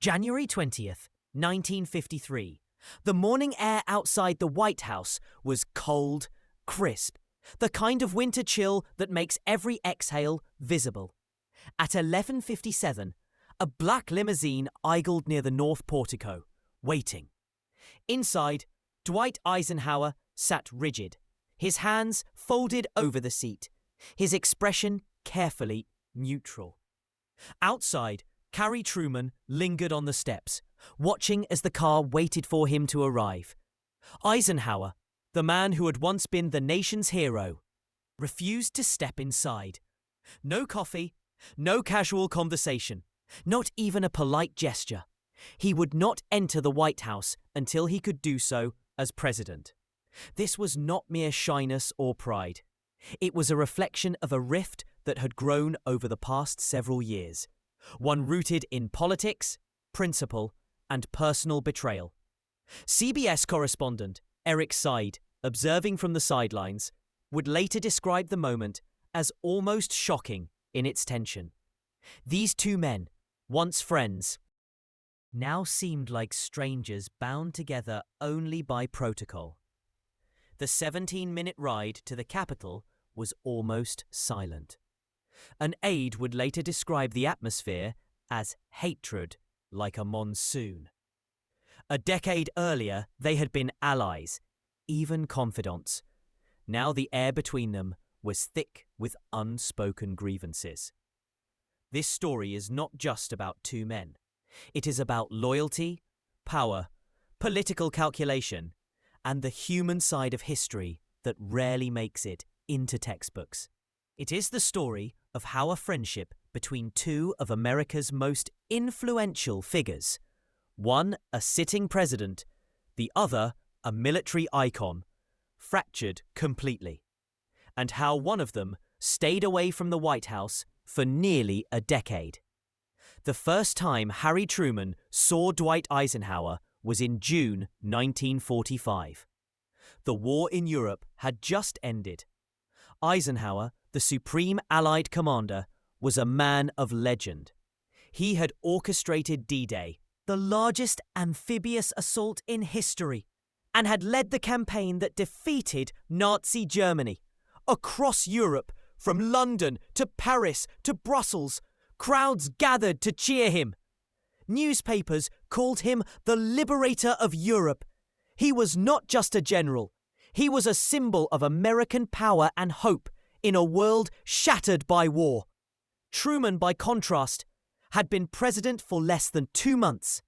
January 20th, 1953. The morning air outside the White House was cold, crisp, the kind of winter chill that makes every exhale visible. At 11:57, a black limousine idled near the North Portico, waiting. Inside, Dwight Eisenhower sat rigid, his hands folded over the seat, his expression carefully neutral. Outside, Truman lingered on the steps, watching as the car waited for him to arrive. Eisenhower, the man who had once been the nation's hero, refused to step inside. No coffee, no casual conversation, not even a polite gesture. He would not enter the White House until he could do so as president. This was not mere shyness or pride. It was a reflection of a rift that had grown over the past several years, one rooted in politics, principle, and personal betrayal. CBS correspondent Eric Seide, observing from the sidelines, would later describe the moment as almost shocking in its tension. These two men, once friends, now seemed like strangers bound together only by protocol. The 17-minute ride to the Capitol was almost silent. An aide would later describe the atmosphere as hatred like a monsoon. A decade earlier, they had been allies, even confidants. Now the air between them was thick with unspoken grievances. This story is not just about two men. It is about loyalty, power, political calculation, and the human side of history that rarely makes it into textbooks. It is the story of how a friendship between two of America's most influential figures, one a sitting president, the other a military icon, fractured completely, and how one of them stayed away from the White House for nearly a decade. The first time Harry Truman saw Dwight Eisenhower was in June 1945. The war in Europe had just ended. Eisenhower, the supreme Allied commander, was a man of legend. He had orchestrated D-Day, the largest amphibious assault in history, and had led the campaign that defeated Nazi Germany. Across Europe, from London to Paris to Brussels, crowds gathered to cheer him. Newspapers called him the liberator of Europe. He was not just a general. He was a symbol of American power and hope in a world shattered by war. Truman, by contrast, had been president for less than 2 months.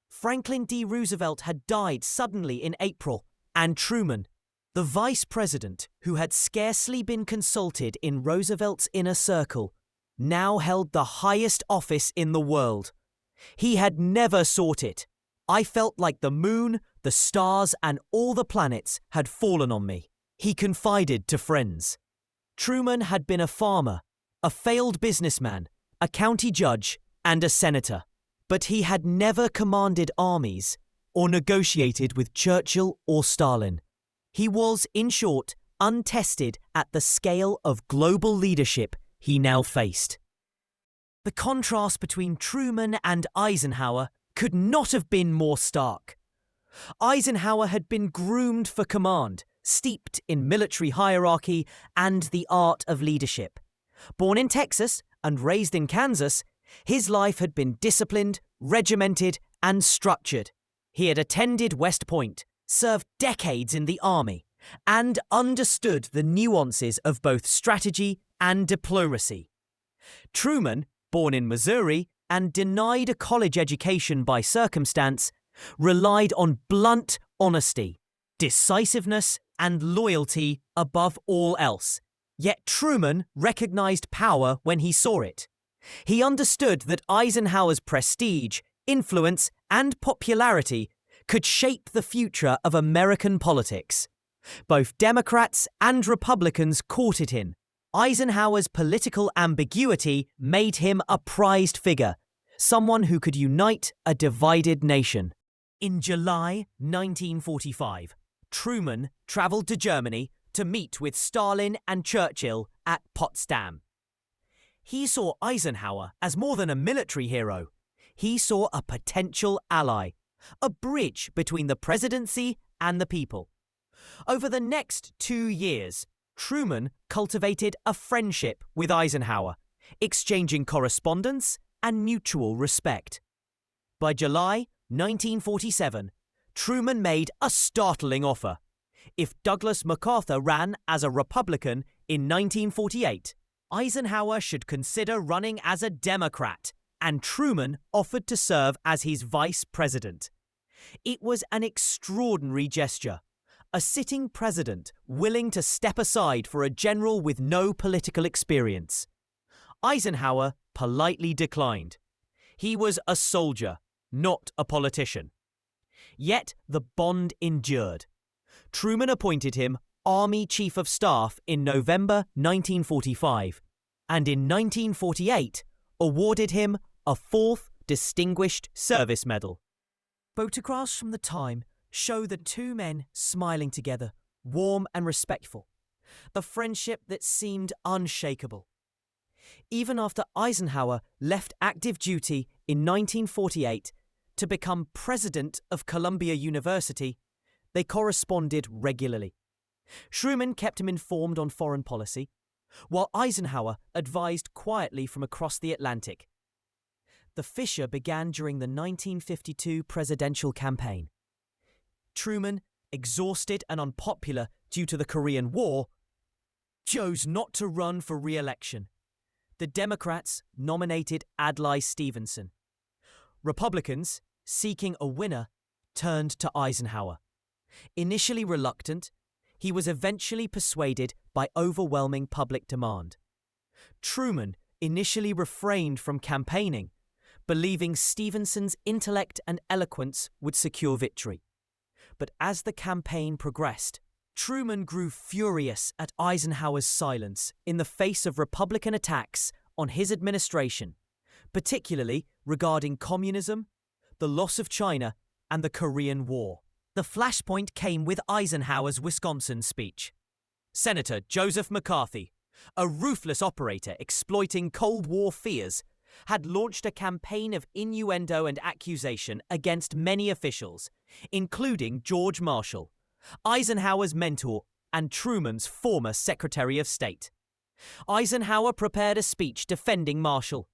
Franklin D. Roosevelt had died suddenly in April, and Truman, the vice president who had scarcely been consulted in Roosevelt's inner circle, now held the highest office in the world. He had never sought it. I felt like the moon, the stars, and all the planets had fallen on me, he confided to friends. Truman had been a farmer, a failed businessman, a county judge, and a senator. But he had never commanded armies or negotiated with Churchill or Stalin. He was, in short, untested at the scale of global leadership he now faced. The contrast between Truman and Eisenhower could not have been more stark. Eisenhower had been groomed for command, steeped in military hierarchy and the art of leadership. Born in Texas and raised in Kansas, his life had been disciplined, regimented, and structured. He had attended West Point, served decades in the army, and understood the nuances of both strategy and diplomacy. Truman, born in Missouri and denied a college education by circumstance, relied on blunt honesty, decisiveness, and loyalty above all else. Yet Truman recognized power when he saw it. He understood that Eisenhower's prestige, influence, and popularity could shape the future of American politics. Both Democrats and Republicans courted him. Eisenhower's political ambiguity made him a prized figure, someone who could unite a divided nation. In July 1945, Truman traveled to Germany to meet with Stalin and Churchill at Potsdam. He saw Eisenhower as more than a military hero. he saw a potential ally, a bridge between the presidency and the people. Over the next 2 years, Truman cultivated a friendship with Eisenhower, exchanging correspondence and mutual respect. By July 1947, Truman made a startling offer. If Douglas MacArthur ran as a Republican in 1948, Eisenhower should consider running as a Democrat, and Truman offered to serve as his vice president. It was an extraordinary gesture, a sitting president willing to step aside for a general with no political experience. Eisenhower politely declined. He was a soldier, not a politician. Yet the bond endured. Truman appointed him Army Chief of Staff in November 1945, and in 1948 awarded him a 4th Distinguished Service Medal. Photographs from the time show the two men smiling together, warm and respectful, a friendship that seemed unshakable. Even after Eisenhower left active duty in 1948 to become president of Columbia University, they corresponded regularly. Truman kept him informed on foreign policy, while Eisenhower advised quietly from across the Atlantic. The fissure began during the 1952 presidential campaign. Truman, exhausted and unpopular due to the Korean War, chose not to run for re-election. The Democrats nominated Adlai Stevenson. Republicans, seeking a winner, turned to Eisenhower. Initially reluctant, he was eventually persuaded by overwhelming public demand. Truman initially refrained from campaigning, believing Stevenson's intellect and eloquence would secure victory. But as the campaign progressed, Truman grew furious at Eisenhower's silence in the face of Republican attacks on his administration, particularly regarding communism, the loss of China, and the Korean War. The flashpoint came with Eisenhower's Wisconsin speech. Senator Joseph McCarthy, a ruthless operator exploiting Cold War fears, had launched a campaign of innuendo and accusation against many officials, including George Marshall, Eisenhower's mentor and Truman's former Secretary of State. Eisenhower prepared a speech defending Marshall,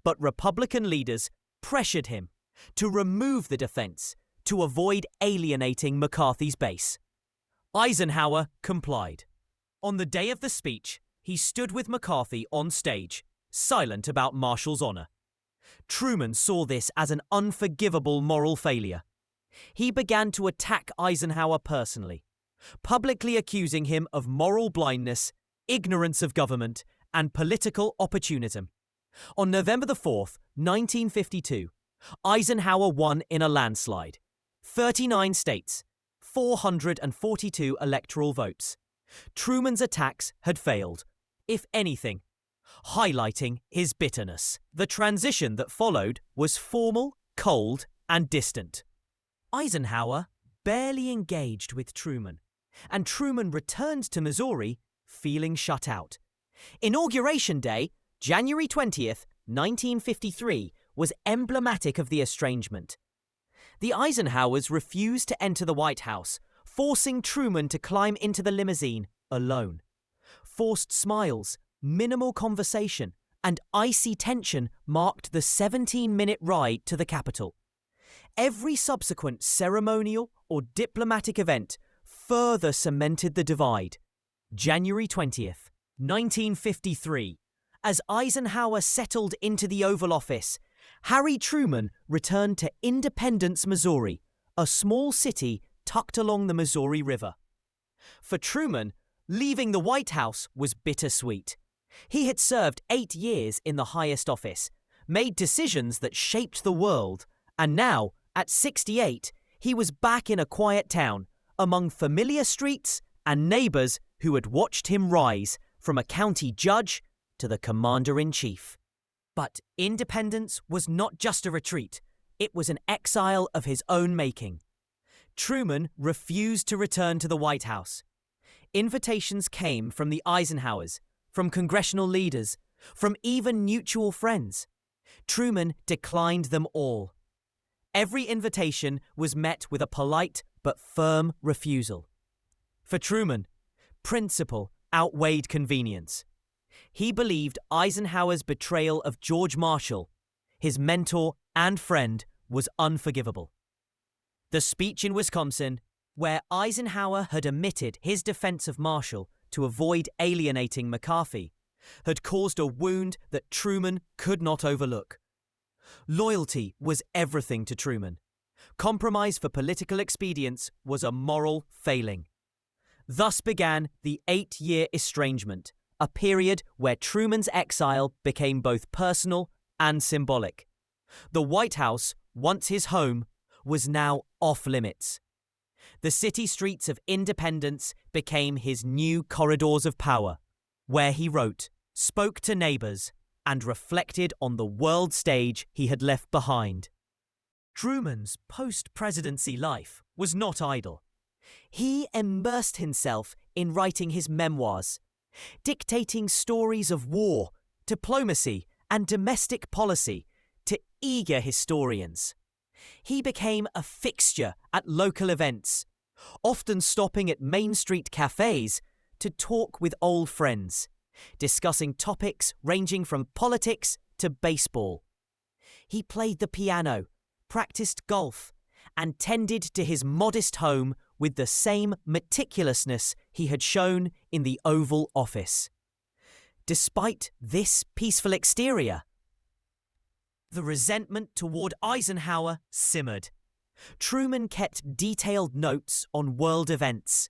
but Republican leaders pressured him to remove the defense to avoid alienating McCarthy's base. Eisenhower complied. On the day of the speech, he stood with McCarthy on stage, silent about Marshall's honor. Truman saw this as an unforgivable moral failure. He began to attack Eisenhower personally, publicly accusing him of moral blindness, ignorance of government, and political opportunism. On November 4th, 1952, Eisenhower won in a landslide. 39 states, 442 electoral votes. Truman's attacks had failed, if anything, highlighting his bitterness. The transition that followed was formal, cold, and distant. Eisenhower barely engaged with Truman, and Truman returned to Missouri feeling shut out. Inauguration Day, January 20th, 1953, was emblematic of the estrangement. The Eisenhowers refused to enter the White House, forcing Truman to climb into the limousine alone. Forced smiles, minimal conversation, and icy tension marked the 17-minute ride to the Capitol. Every subsequent ceremonial or diplomatic event further cemented the divide. January 20th, 1953. As Eisenhower settled into the Oval Office, Harry Truman returned to Independence, Missouri, a small city tucked along the Missouri River. For Truman, leaving the White House was bittersweet. He had served 8 years in the highest office, made decisions that shaped the world, and now, at 68, he was back in a quiet town, among familiar streets and neighbors who had watched him rise from a county judge to the commander-in-chief. But independence was not just a retreat, it was an exile of his own making. Truman refused to return to the White House. Invitations came from the Eisenhowers, from congressional leaders, from even mutual friends. Truman declined them all. Every invitation was met with a polite but firm refusal. For Truman, principle outweighed convenience. He believed Eisenhower's betrayal of George Marshall, his mentor and friend, was unforgivable. The speech in Wisconsin, where Eisenhower had omitted his defense of Marshall to avoid alienating McCarthy, had caused a wound that Truman could not overlook. Loyalty was everything to Truman. Compromise for political expedience was a moral failing. Thus began the 8-year estrangement, a period where Truman's exile became both personal and symbolic. The White House, once his home, was now off limits. The city streets of Independence became his new corridors of power, where he wrote, spoke to neighbors, and reflected on the world stage he had left behind. Truman's post-presidency life was not idle. He immersed himself in writing his memoirs, dictating stories of war, diplomacy, and domestic policy to eager historians. He became a fixture at local events, often stopping at Main Street cafes to talk with old friends, discussing topics ranging from politics to baseball. He played the piano, practiced golf, and tended to his modest home with the same meticulousness he had shown in the Oval Office. Despite this peaceful exterior, the resentment toward Eisenhower simmered. Truman kept detailed notes on world events,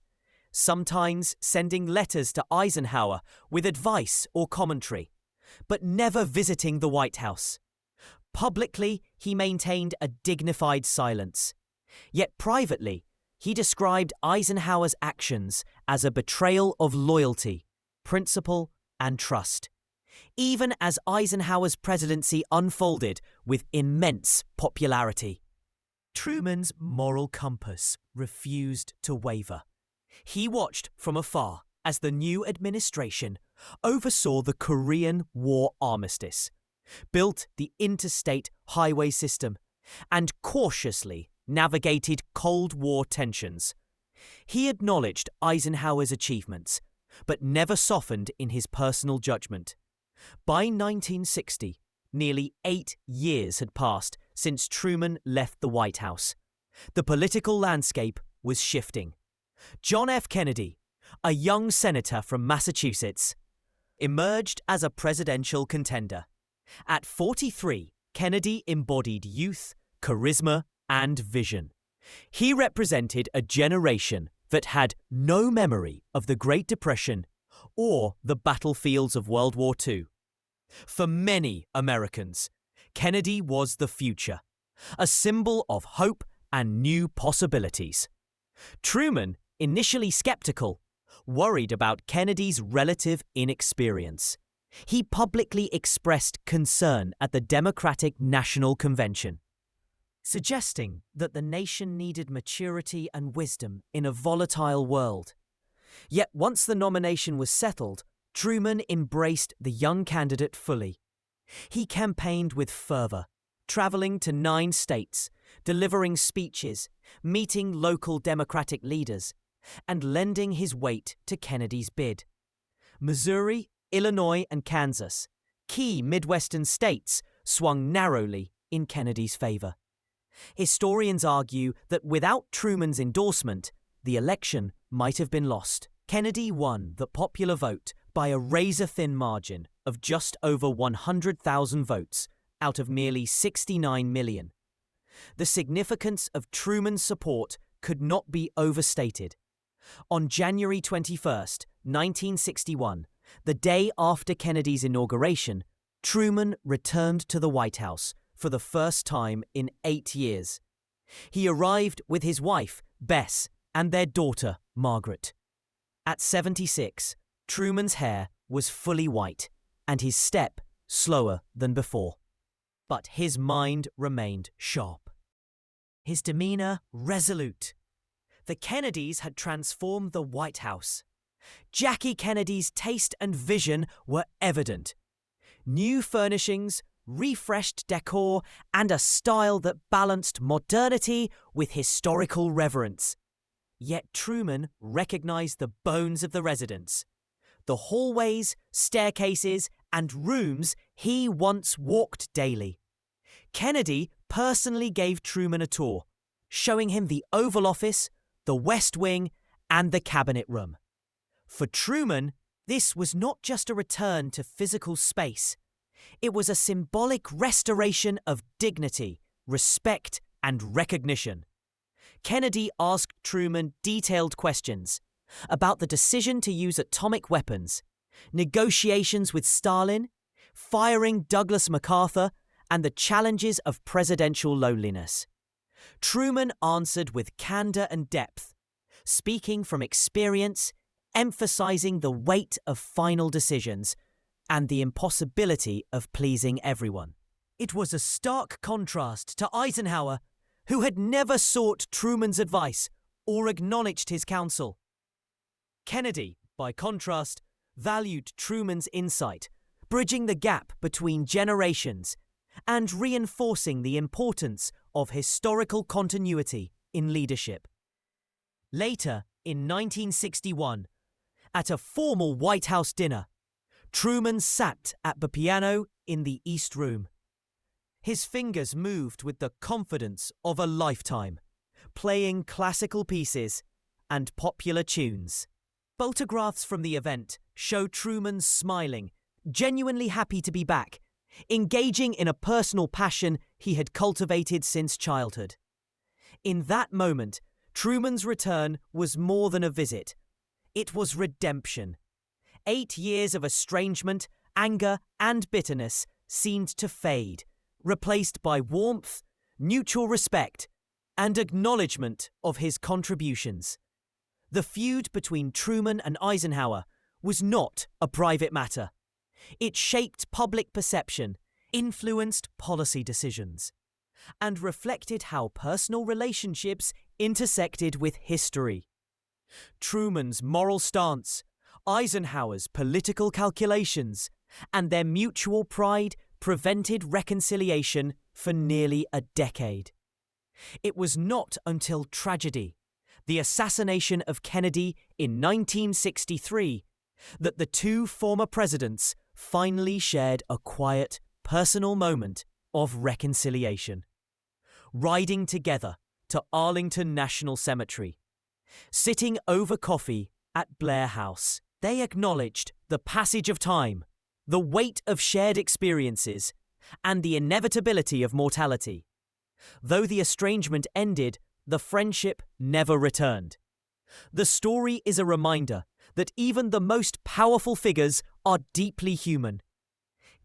sometimes sending letters to Eisenhower with advice or commentary, but never visiting the White House. Publicly, he maintained a dignified silence. Yet privately, he described Eisenhower's actions as a betrayal of loyalty, principle, and trust, even as Eisenhower's presidency unfolded with immense popularity. Truman's moral compass refused to waver. He watched from afar as the new administration oversaw the Korean War armistice, built the interstate highway system, and cautiously navigated Cold War tensions. He acknowledged Eisenhower's achievements, but never softened in his personal judgment. By 1960, nearly 8 years had passed since Truman left the White House. The political landscape was shifting. John F. Kennedy, a young senator from Massachusetts, emerged as a presidential contender. At 43, Kennedy embodied youth, charisma, and vision. He represented a generation that had no memory of the Great Depression or the battlefields of World War II. For many Americans, Kennedy was the future, a symbol of hope and new possibilities. Truman, initially skeptical, worried about Kennedy's relative inexperience. He publicly expressed concern at the Democratic National Convention, suggesting that the nation needed maturity and wisdom in a volatile world. Yet once the nomination was settled, Truman embraced the young candidate fully. He campaigned with fervor, traveling to 9 states, delivering speeches, meeting local Democratic leaders, and lending his weight to Kennedy's bid. Missouri, Illinois, and Kansas, key Midwestern states, swung narrowly in Kennedy's favor. Historians argue that without Truman's endorsement, the election might have been lost. Kennedy won the popular vote by a razor-thin margin of just over 100,000 votes out of nearly 69 million. The significance of Truman's support could not be overstated. On January 21st, 1961, the day after Kennedy's inauguration, Truman returned to the White House for the first time in 8 years. He arrived with his wife, Bess, and their daughter, Margaret. At 76, Truman's hair was fully white and his step slower than before. But his mind remained sharp. His demeanor resolute. The Kennedys had transformed the White House. Jackie Kennedy's taste and vision were evident. New furnishings, refreshed decor, and a style that balanced modernity with historical reverence. Yet Truman recognized the bones of the residence. The hallways, staircases, and rooms he once walked daily. Kennedy personally gave Truman a tour, showing him the Oval Office, the West Wing, and the Cabinet Room. For Truman, this was not just a return to physical space. It was a symbolic restoration of dignity, respect, and recognition. Kennedy asked Truman detailed questions about the decision to use atomic weapons, negotiations with Stalin, firing Douglas MacArthur, and the challenges of presidential loneliness. Truman answered with candor and depth, speaking from experience, emphasizing the weight of final decisions and the impossibility of pleasing everyone. It was a stark contrast to Eisenhower, who had never sought Truman's advice or acknowledged his counsel. Kennedy, by contrast, valued Truman's insight, bridging the gap between generations and reinforcing the importance of historical continuity in leadership. Later, in 1961, at a formal White House dinner, Truman sat at the piano in the East Room. His fingers moved with the confidence of a lifetime, playing classical pieces and popular tunes. Photographs from the event show Truman smiling, genuinely happy to be back, engaging in a personal passion he had cultivated since childhood. In that moment, Truman's return was more than a visit. It was redemption. 8 years of estrangement, anger, and bitterness seemed to fade, replaced by warmth, mutual respect, and acknowledgement of his contributions. The feud between Truman and Eisenhower was not a private matter. It shaped public perception, influenced policy decisions, and reflected how personal relationships intersected with history. Truman's moral stance, Eisenhower's political calculations, and their mutual pride prevented reconciliation for nearly a decade. It was not until tragedy, the assassination of Kennedy in 1963, that the two former presidents finally shared a quiet, personal moment of reconciliation. Riding together to Arlington National Cemetery, sitting over coffee at Blair House, they acknowledged the passage of time, the weight of shared experiences, and the inevitability of mortality. Though the estrangement ended, the friendship never returned. The story is a reminder that even the most powerful figures are deeply human,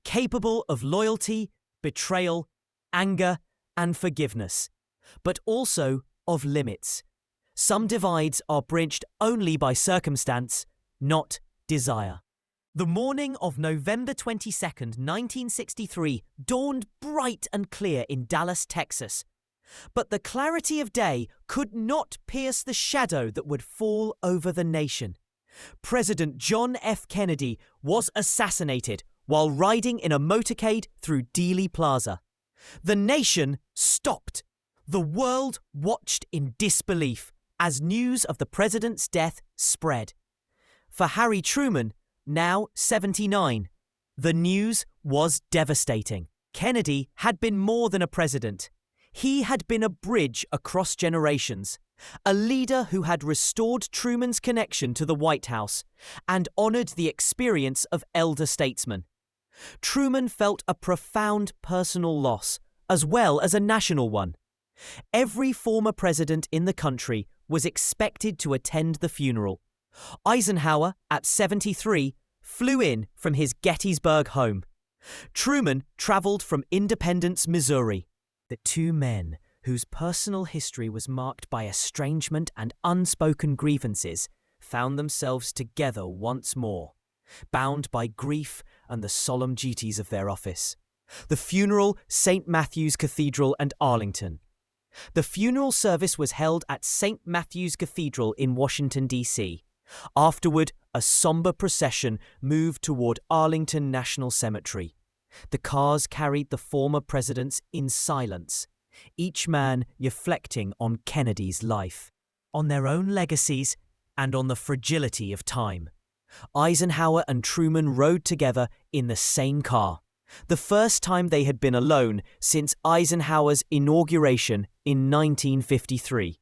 capable of loyalty, betrayal, anger, and forgiveness, but also of limits. Some divides are bridged only by circumstance, not desire. The morning of November 22nd, 1963 dawned bright and clear in Dallas, Texas. But the clarity of day could not pierce the shadow that would fall over the nation. President John F. Kennedy was assassinated while riding in a motorcade through Dealey Plaza. The nation stopped. The world watched in disbelief as news of the president's death spread. For Harry Truman, now 79, the news was devastating. Kennedy had been more than a president. He had been a bridge across generations, a leader who had restored Truman's connection to the White House and honored the experience of elder statesmen. Truman felt a profound personal loss, as well as a national one. Every former president in the country was expected to attend the funeral. Eisenhower, at 73, flew in from his Gettysburg home. Truman traveled from Independence, Missouri. The two men, whose personal history was marked by estrangement and unspoken grievances, found themselves together once more, bound by grief and the solemn duties of their office. The funeral, St. Matthew's Cathedral and Arlington. The funeral service was held at St. Matthew's Cathedral in Washington, D.C. Afterward, a somber procession moved toward Arlington National Cemetery. The cars carried the former presidents in silence, each man reflecting on Kennedy's life, on their own legacies, and on the fragility of time. Eisenhower and Truman rode together in the same car, the first time they had been alone since Eisenhower's inauguration in 1953.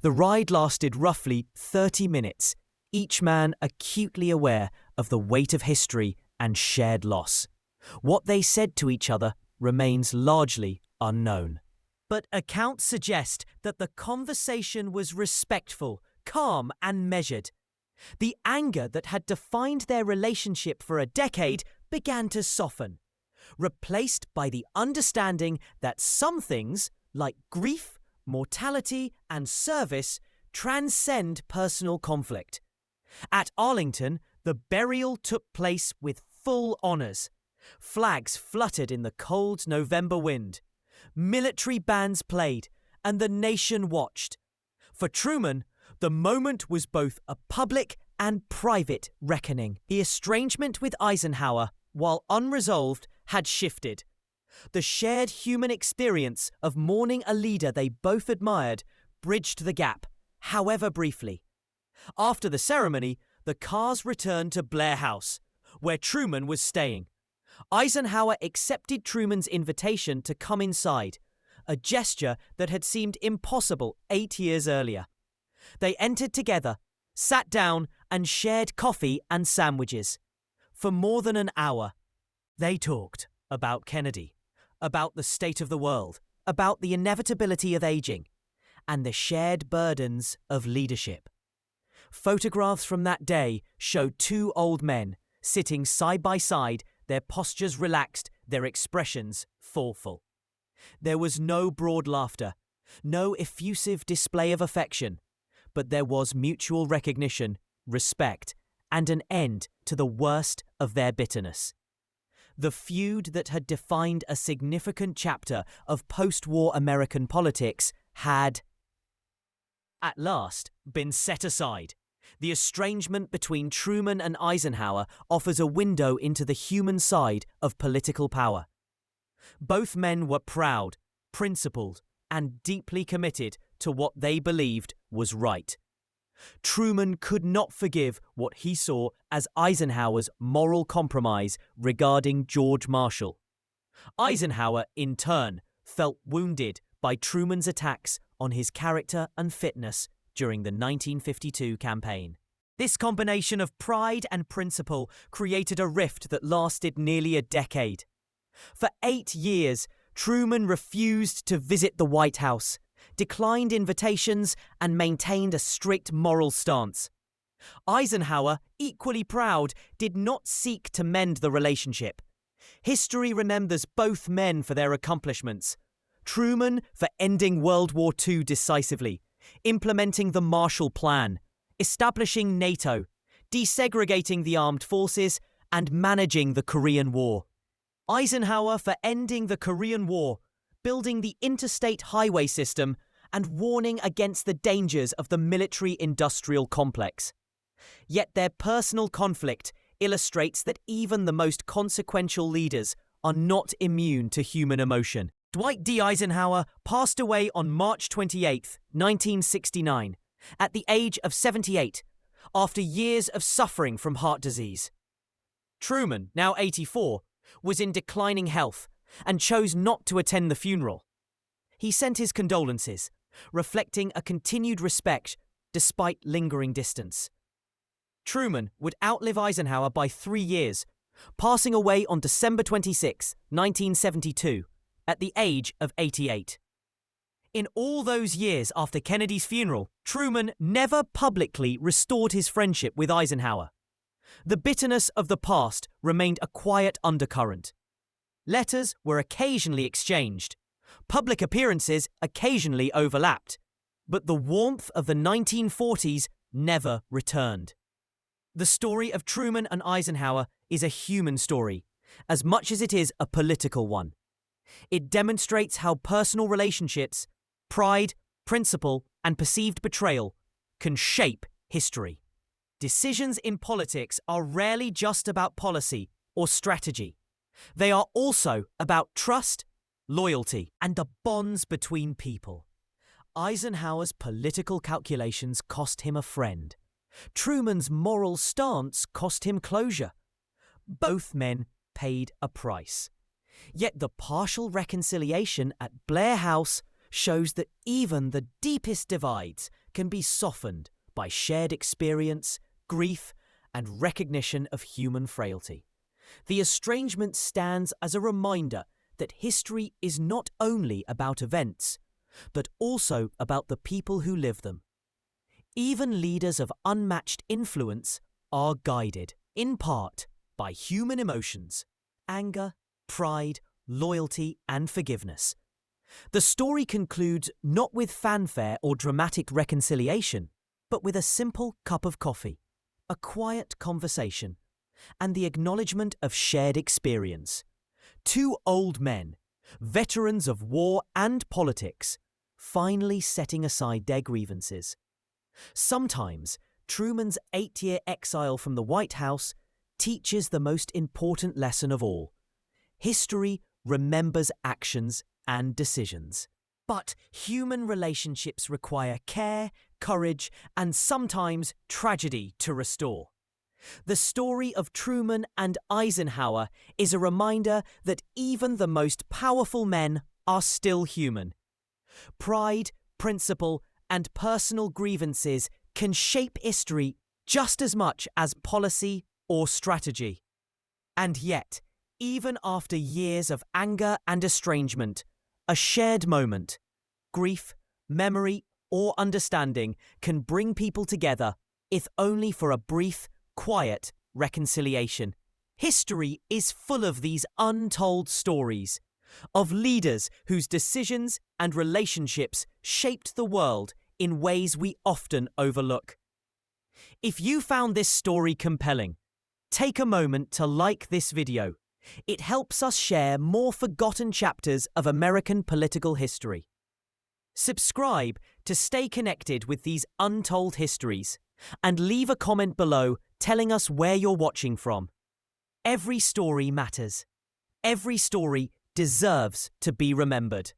The ride lasted roughly 30 minutes, each man acutely aware of the weight of history and shared loss. What they said to each other remains largely unknown. But accounts suggest that the conversation was respectful, calm, and measured. The anger that had defined their relationship for a decade began to soften, replaced by the understanding that some things, like grief, mortality, and service, transcend personal conflict. At Arlington, the burial took place with full honours. Flags fluttered in the cold November wind. Military bands played, and the nation watched. For Truman, the moment was both a public and private reckoning. The estrangement with Eisenhower, while unresolved, had shifted. The shared human experience of mourning a leader they both admired bridged the gap, however briefly. After the ceremony, the cars returned to Blair House, where Truman was staying. Eisenhower accepted Truman's invitation to come inside, a gesture that had seemed impossible 8 years earlier. They entered together, sat down, and shared coffee and sandwiches. For more than an hour, they talked about Kennedy, about the state of the world, about the inevitability of aging, and the shared burdens of leadership. Photographs from that day showed two old men sitting side by side, their postures relaxed, their expressions thoughtful. There was no broad laughter, no effusive display of affection, but there was mutual recognition, respect, and an end to the worst of their bitterness. The feud that had defined a significant chapter of post-war American politics had, at last, been set aside. The estrangement between Truman and Eisenhower offers a window into the human side of political power. Both men were proud, principled, and deeply committed to what they believed was right. Truman could not forgive what he saw as Eisenhower's moral compromise regarding George Marshall. Eisenhower, in turn, felt wounded by Truman's attacks on his character and fitness during the 1952 campaign. This combination of pride and principle created a rift that lasted nearly a decade. For 8 years, Truman refused to visit the White House, declined invitations, and maintained a strict moral stance. Eisenhower, equally proud, did not seek to mend the relationship. History remembers both men for their accomplishments. Truman for ending World War II decisively, implementing the Marshall Plan, establishing NATO, desegregating the armed forces, and managing the Korean War. Eisenhower for ending the Korean War, building the interstate highway system, and warning against the dangers of the military-industrial complex. Yet their personal conflict illustrates that even the most consequential leaders are not immune to human emotion. Dwight D. Eisenhower passed away on March 28, 1969, at the age of 78, after years of suffering from heart disease. Truman, now 84, was in declining health and chose not to attend the funeral. He sent his condolences, reflecting a continued respect despite lingering distance. Truman would outlive Eisenhower by 3 years, passing away on December 26, 1972, at the age of 88. In all those years after Kennedy's funeral, Truman never publicly restored his friendship with Eisenhower. The bitterness of the past remained a quiet undercurrent. Letters were occasionally exchanged. Public appearances occasionally overlapped. But the warmth of the 1940s never returned. The story of Truman and Eisenhower is a human story, as much as it is a political one. It demonstrates how personal relationships, pride, principle, and perceived betrayal can shape history. Decisions in politics are rarely just about policy or strategy. They are also about trust, loyalty, and the bonds between people. Eisenhower's political calculations cost him a friend. Truman's moral stance cost him closure. Both men paid a price. Yet the partial reconciliation at Blair House shows that even the deepest divides can be softened by shared experience, grief, and recognition of human frailty. The estrangement stands as a reminder that history is not only about events, but also about the people who live them. Even leaders of unmatched influence are guided, in part, by human emotions: anger, pride, loyalty, and forgiveness. The story concludes not with fanfare or dramatic reconciliation, but with a simple cup of coffee, a quiet conversation, and the acknowledgement of shared experience. Two old men, veterans of war and politics, finally setting aside their grievances. Sometimes Truman's 8-year exile from the White House teaches the most important lesson of all. History remembers actions and decisions. But human relationships require care, courage, and sometimes tragedy to restore. The story of Truman and Eisenhower is a reminder that even the most powerful men are still human. Pride, principle, and personal grievances can shape history just as much as policy or strategy. And yet, even after years of anger and estrangement, a shared moment, grief, memory, or understanding can bring people together, if only for a brief, quiet reconciliation. History is full of these untold stories, of leaders whose decisions and relationships shaped the world in ways we often overlook. If you found this story compelling, take a moment to like this video. It helps us share more forgotten chapters of American political history. Subscribe to stay connected with these untold histories, and leave a comment below telling us where you're watching from. Every story matters. Every story deserves to be remembered.